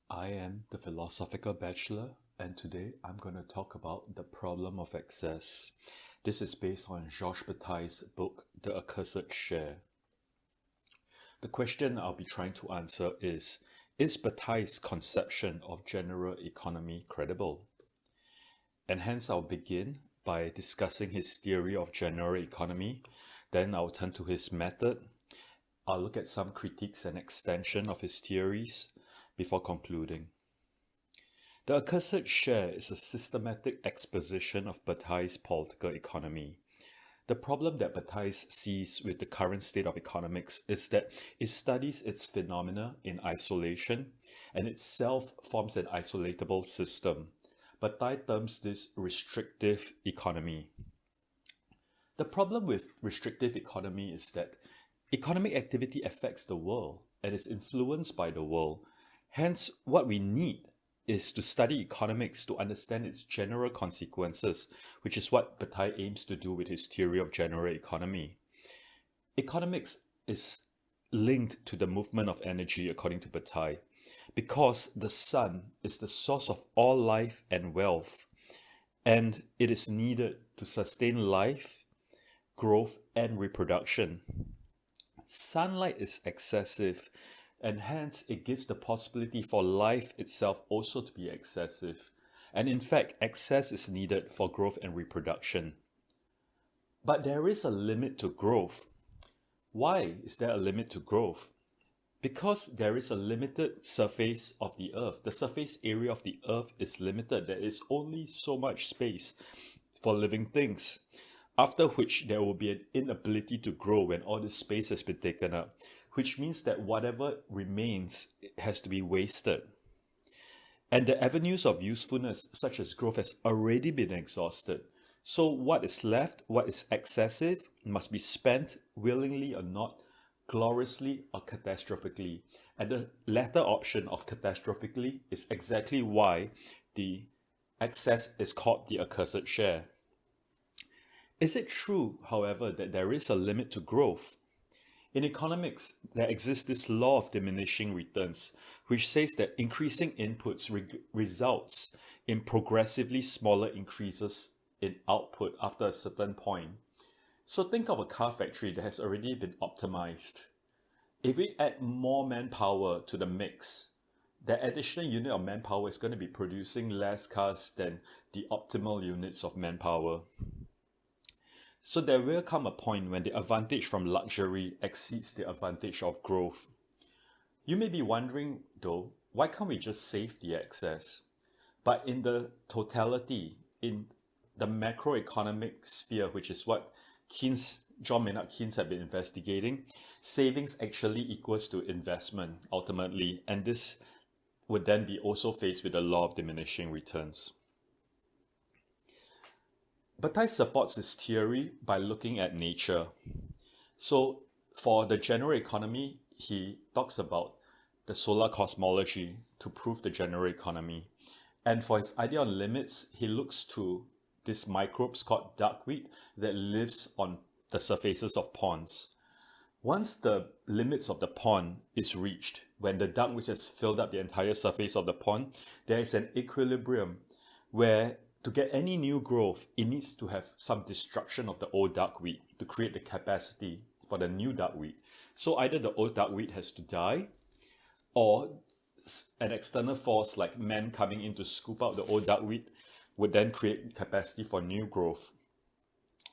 I am the philosophical bachelor, and today I'm going to talk about the problem of excess. This is based on Georges Bataille's book, The Accursed Share. The question I'll be trying to answer is Bataille's conception of general economy credible? And hence I'll begin by discussing his theory of general economy, then I'll turn to his method. I'll look at some critiques and extension of his theories before concluding. The Accursed Share is a systematic exposition of Bataille's political economy. The problem that Bataille sees with the current state of economics is that it studies its phenomena in isolation and itself forms an isolatable system. Bataille terms this restrictive economy. The problem with restrictive economy is that economic activity affects the world and is influenced by the world. Hence, what we need is to study economics to understand its general consequences, which is what Bataille aims to do with his theory of general economy. Economics is linked to the movement of energy, according to Bataille, because the sun is the source of all life and wealth, and it is needed to sustain life, growth, and reproduction. Sunlight is excessive, and hence it gives the possibility for life itself also to be excessive. And in fact, excess is needed for growth and reproduction. But there is a limit to growth. Why is there a limit to growth? Because there is a limited surface of the earth. The surface area of the earth is limited. There is only so much space for living things, after which there will be an inability to grow when all this space has been taken up, which means that whatever remains has to be wasted. And the avenues of usefulness, such as growth, has already been exhausted. So what is left, what is excessive, must be spent willingly or not, gloriously or catastrophically. And the latter option of catastrophically is exactly why the excess is called the accursed share. Is it true, however, that there is a limit to growth? In economics, there exists this law of diminishing returns, which says that increasing inputs results in progressively smaller increases in output after a certain point. So think of a car factory that has already been optimized. If we add more manpower to the mix, the additional unit of manpower is going to be producing less cars than the optimal units of manpower. So there will come a point when the advantage from luxury exceeds the advantage of growth. You may be wondering, though, why can't we just save the excess? But in the totality, in the macroeconomic sphere, which is what John Maynard Keynes had been investigating, savings actually equals to investment ultimately, and this would then be also faced with the law of diminishing returns. Bataille supports his theory by looking at nature. So for the general economy, he talks about the solar cosmology to prove the general economy. And for his idea on limits, he looks to these microbes called duckweed that lives on the surfaces of ponds. Once the limits of the pond is reached, when the duckweed has filled up the entire surface of the pond, there is an equilibrium where to get any new growth, it needs to have some destruction of the old duckweed to create the capacity for the new duckweed. So either the old duckweed has to die, or an external force like man coming in to scoop out the old duckweed would then create capacity for new growth.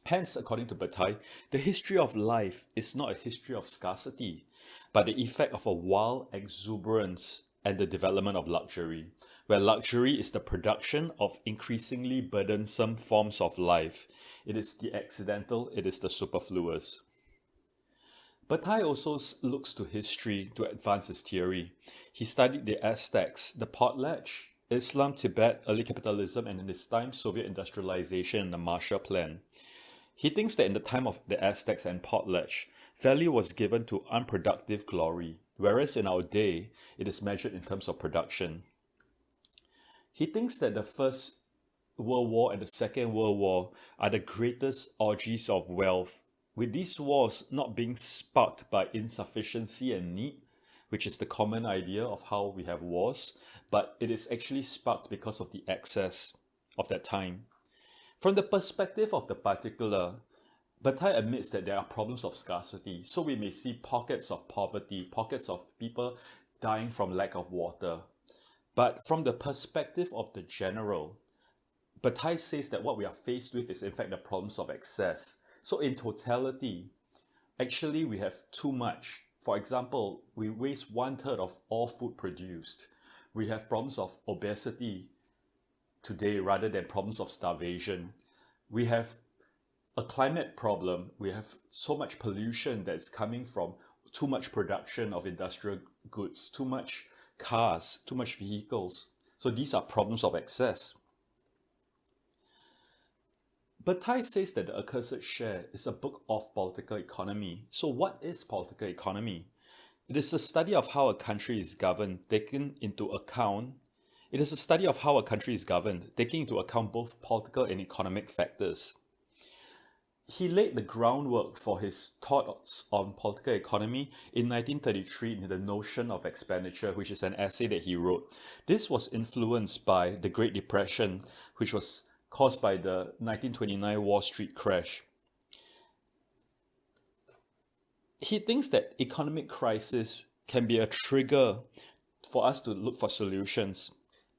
Hence, according to Bataille, the history of life is not a history of scarcity, but the effect of a wild exuberance and the development of luxury, where luxury is the production of increasingly burdensome forms of life. It is the accidental, it is the superfluous. Bataille also looks to history to advance his theory. He studied the Aztecs, the Potlatch, Islam, Tibet, early capitalism, and in his time, Soviet industrialization and the Marshall Plan. He thinks that in the time of the Aztecs and Potlatch, value was given to unproductive glory, whereas in our day, it is measured in terms of production. He thinks that the First World War and the Second World War are the greatest orgies of wealth, with these wars not being sparked by insufficiency and need, which is the common idea of how we have wars, but it is actually sparked because of the excess of that time. From the perspective of the particular, Bataille admits that there are problems of scarcity, so we may see pockets of poverty, pockets of people dying from lack of water. But from the perspective of the general, Bataille says that what we are faced with is in fact the problems of excess. So in totality, actually we have too much. For example, we waste 1/3 of all food produced. We have problems of obesity today rather than problems of starvation. We have a climate problem. We have so much pollution that's coming from too much production of industrial goods, too much cars, too much vehicles. So these are problems of excess. Bataille says that The Accursed Share is a book of political economy. So what is political economy? It is a study of how a country is governed, taking into account both political and economic factors. He laid the groundwork for his thoughts on political economy in 1933 in The Notion of Expenditure, which is an essay that he wrote. This was influenced by the Great Depression, which was caused by the 1929 Wall Street crash. He thinks that economic crisis can be a trigger for us to look for solutions.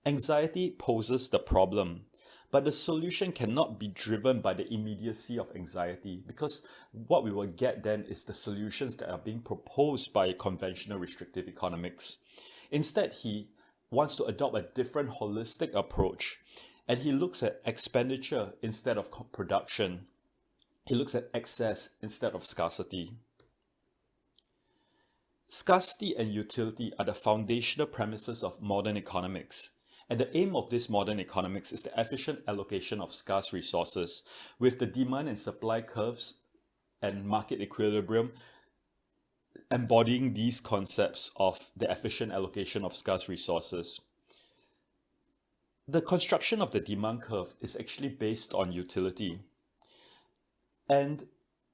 Anxiety poses the problem, but the solution cannot be driven by the immediacy of anxiety, because what we will get then is the solutions that are being proposed by conventional restrictive economics. Instead, he wants to adopt a different holistic approach, and he looks at expenditure instead of production. He looks at excess instead of scarcity. Scarcity and utility are the foundational premises of modern economics. And the aim of this modern economics is the efficient allocation of scarce resources, with the demand and supply curves and market equilibrium embodying these concepts of the efficient allocation of scarce resources. The construction of the demand curve is actually based on utility. And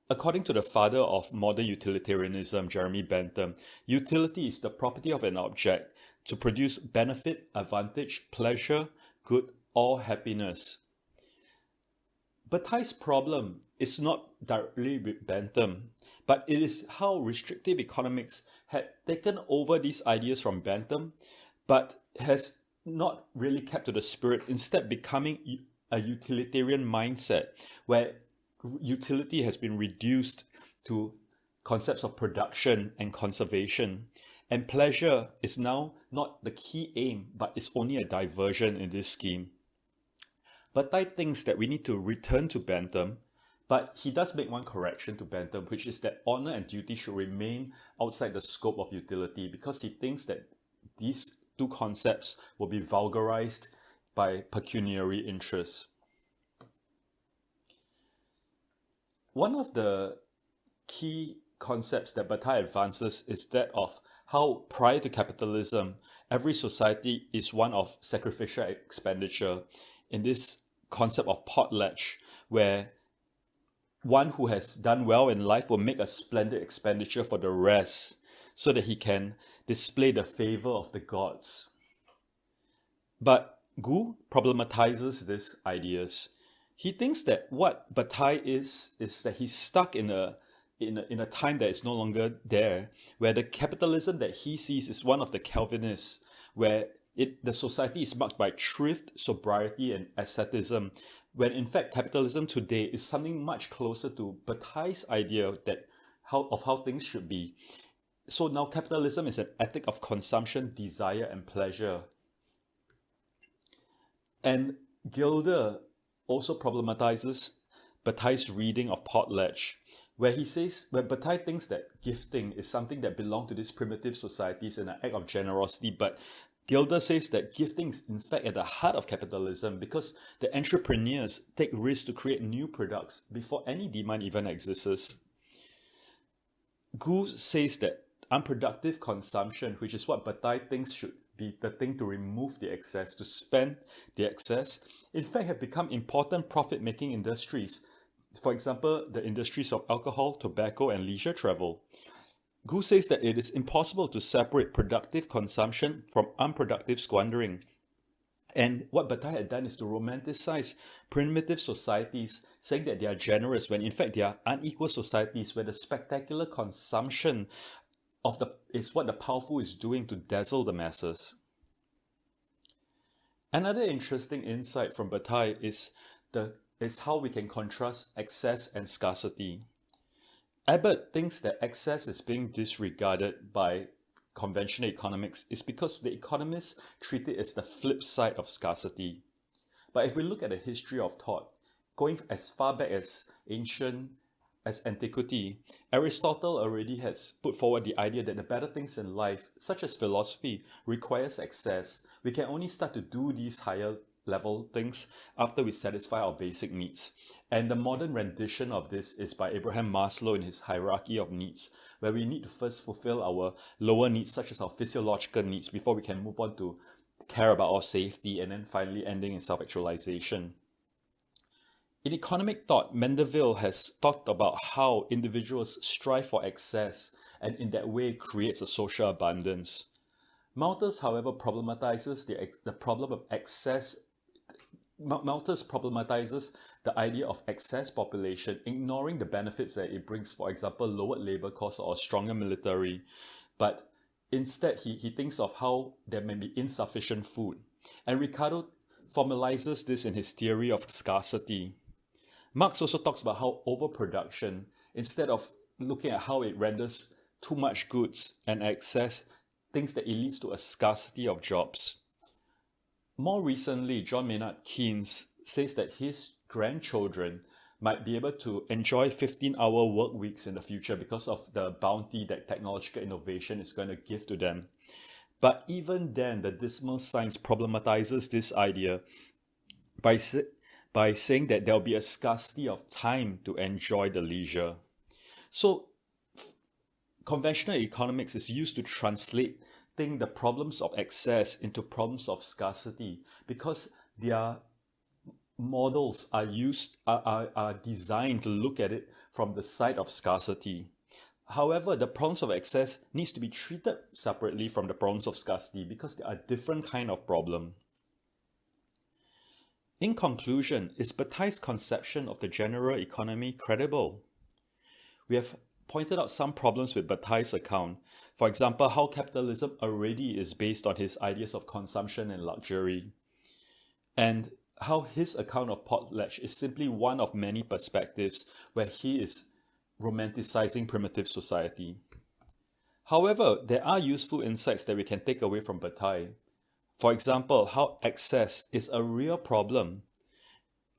according to the father of modern utilitarianism, Jeremy Bentham, utility is the property of an object to produce benefit, advantage, pleasure, good, or happiness. Bataille's problem is not directly with Bentham, but it is how restrictive economics had taken over these ideas from Bentham, but has not really kept to the spirit, instead becoming a utilitarian mindset where utility has been reduced to concepts of production and conservation, and pleasure is now not the key aim, but it's only a diversion in this scheme. Bataille thinks that we need to return to Bentham, but he does make one correction to Bentham, which is that honor and duty should remain outside the scope of utility, because he thinks that these two concepts will be vulgarized by pecuniary interests. One of the key concepts that Bataille advances is that of how prior to capitalism, every society is one of sacrificial expenditure, in this concept of potlatch, where one who has done well in life will make a splendid expenditure for the rest so that he can display the favor of the gods. But Gu problematizes these ideas. He thinks that what Bataille is that he's stuck in a time that is no longer there, where the capitalism that he sees is one of the Calvinists, where the society is marked by thrift, sobriety, and asceticism, when in fact capitalism today is something much closer to Bataille's idea of how things should be. So now capitalism is an ethic of consumption, desire, and pleasure. And Gilder also problematizes Bataille's reading of Potlatch, where Bataille thinks that gifting is something that belonged to these primitive societies in an act of generosity, but Gilder says that gifting is in fact at the heart of capitalism, because the entrepreneurs take risks to create new products before any demand even exists. Gu says that unproductive consumption, which is what Bataille thinks should be the thing to remove the excess, to spend the excess, in fact have become important profit-making industries. For example, the industries of alcohol, tobacco, and leisure travel. Gu says that it is impossible to separate productive consumption from unproductive squandering. And what Bataille had done is to romanticize primitive societies, saying that they are generous when in fact they are unequal societies where the spectacular consumption is what the powerful is doing to dazzle the masses. Another interesting insight from Bataille is how we can contrast excess and scarcity. Abbott thinks that excess is being disregarded by conventional economics is because the economists treat it as the flip side of scarcity. But if we look at the history of thought, going as far back as antiquity, Aristotle already has put forward the idea that the better things in life, such as philosophy, requires excess. We can only start to do these higher level things after we satisfy our basic needs. And the modern rendition of this is by Abraham Maslow in his hierarchy of needs, where we need to first fulfill our lower needs, such as our physiological needs, before we can move on to care about our safety, and then finally ending in self-actualization. In economic thought, Mandeville has talked about how individuals strive for excess and in that way creates a social abundance. Malthus, however, problematizes the problem of excess. Malthus problematizes the idea of excess population, ignoring the benefits that it brings, for example, lowered labor costs or a stronger military. But instead, he thinks of how there may be insufficient food. And Ricardo formalizes this in his theory of scarcity. Marx also talks about how overproduction, instead of looking at how it renders too much goods and excess, thinks that it leads to a scarcity of jobs. More recently, John Maynard Keynes says that his grandchildren might be able to enjoy 15-hour work weeks in the future because of the bounty that technological innovation is going to give to them. But even then, the dismal science problematizes this idea by saying that there will be a scarcity of time to enjoy the leisure. So, conventional economics is used to translate the problems of excess into problems of scarcity because their models are designed to look at it from the side of scarcity. However, the problems of excess needs to be treated separately from the problems of scarcity because they are a different kind of problem. In conclusion, is Bataille's conception of the general economy credible? We have pointed out some problems with Bataille's account. For example, how capitalism already is based on his ideas of consumption and luxury, and how his account of Potlatch is simply one of many perspectives where he is romanticizing primitive society. However, there are useful insights that we can take away from Bataille. For example, how excess is a real problem.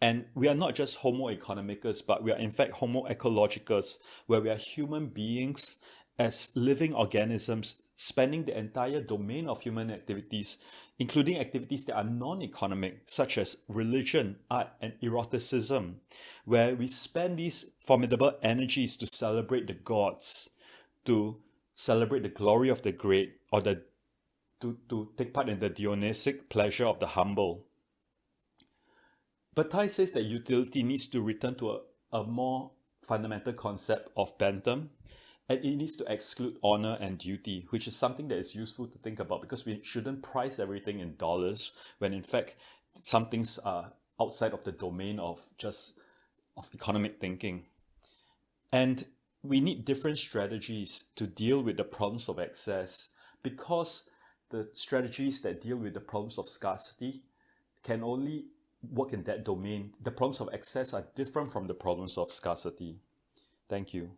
And we are not just Homo economicus, but we are in fact Homo ecologicus, where we are human beings as living organisms spanning the entire domain of human activities, including activities that are non-economic, such as religion, art, and eroticism, where we spend these formidable energies to celebrate the gods, to celebrate the glory of the great, or to take part in the Dionysic pleasure of the humble. Bataille says that utility needs to return to a more fundamental concept of bantam, and it needs to exclude honor and duty, which is something that is useful to think about because we shouldn't price everything in dollars when in fact some things are outside of the domain of economic thinking. And we need different strategies to deal with the problems of excess because the strategies that deal with the problems of scarcity can only work in that domain. The problems of excess are different from the problems of scarcity. Thank you.